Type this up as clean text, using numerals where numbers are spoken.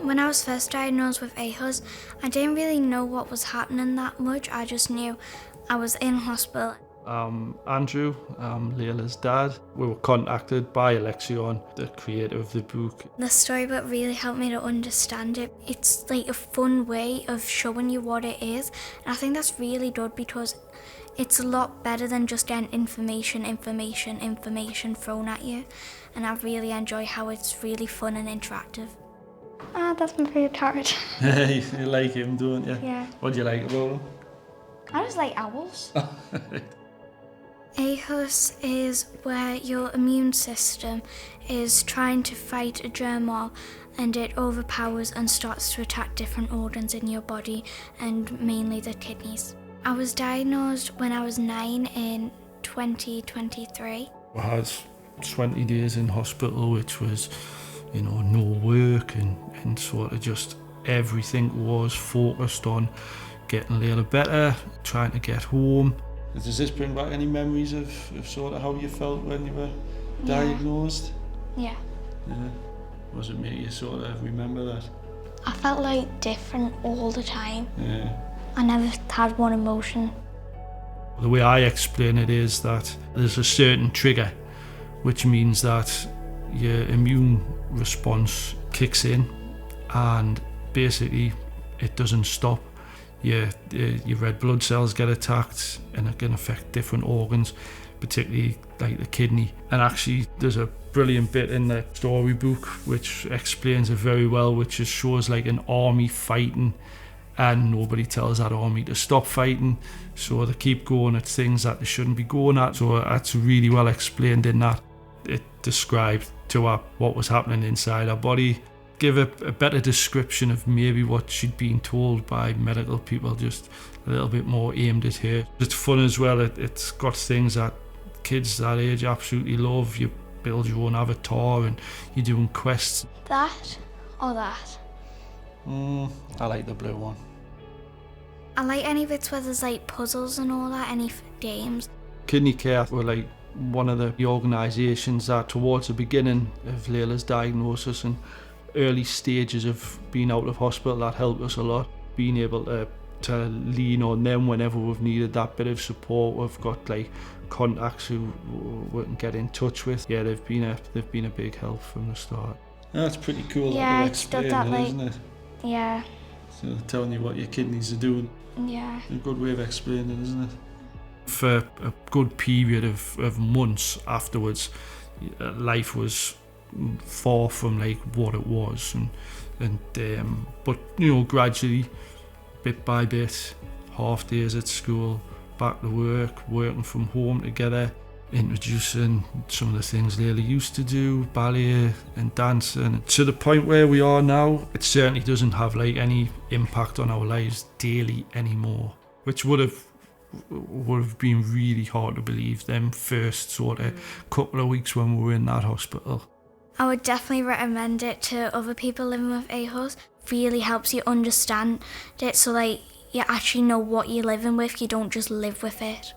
When I was first diagnosed with aHUS, I didn't really know what was happening that much. I just knew I was in hospital. Andrew, Layla's dad, we were contacted by Alexion, the creator of the book. The storybook really helped me to understand it. It's like a fun way of showing you what it is. And I think that's really good because it's a lot better than just getting information thrown at you. And I really enjoy how it's really fun and interactive. That's my favourite carrot. You like him, don't you? Yeah. What do you like about him? I just like owls. aHUS is where your immune system is trying to fight a germ off, and it overpowers and starts to attack different organs in your body, and mainly the kidneys. I was diagnosed when I was 9 in 2023. I had 20 days in hospital, which was, no work and sort of just everything was focused on getting Layla better, trying to get home. Does this bring back any memories of sort of how you felt when you were diagnosed? Yeah. Yeah. What does it make you sort of remember that? I felt like different all the time. Yeah. I never had one emotion. The way I explain it is that there's a certain trigger, which means that your immune response kicks in and basically it doesn't stop. Your red blood cells get attacked and it can affect different organs, particularly like the kidney. And actually there's a brilliant bit in the storybook which explains it very well, which just shows like an army fighting and nobody tells that army to stop fighting, so they keep going at things that they shouldn't be going at. So that's really well explained in that. It described to her what was happening inside her body. Give a better description of maybe what she'd been told by medical people, just a little bit more aimed at her. It's fun as well. It's got things that kids that age absolutely love. You build your own avatar and you're doing quests. That or that? I like the blue one. I like any bits where there's like puzzles and all that, any games. Kidney Care were like one of the organisations that towards the beginning of Layla's diagnosis and early stages of being out of hospital, that helped us a lot. Being able to lean on them whenever we've needed that bit of support. We've got like contacts who we can get in touch with. Yeah, they've been a big help from the start. That's pretty cool. Yeah, it's done that like, isn't it? Yeah. So telling you what your kidneys are doing. Yeah. A good way of explaining, isn't it? For a good period of months afterwards, life was far from like what it was, but gradually, bit by bit, half days at school, back to work, working from home together, introducing some of the things Layla used to do, ballet and dancing, to the point where we are now. It certainly doesn't have like any impact on our lives daily anymore, which would have been really hard to believe them first sort of couple of weeks when we were in that hospital. I would definitely recommend it to other people living with aHUS. Really helps you understand it, so like you actually know what you're living with, you don't just live with it.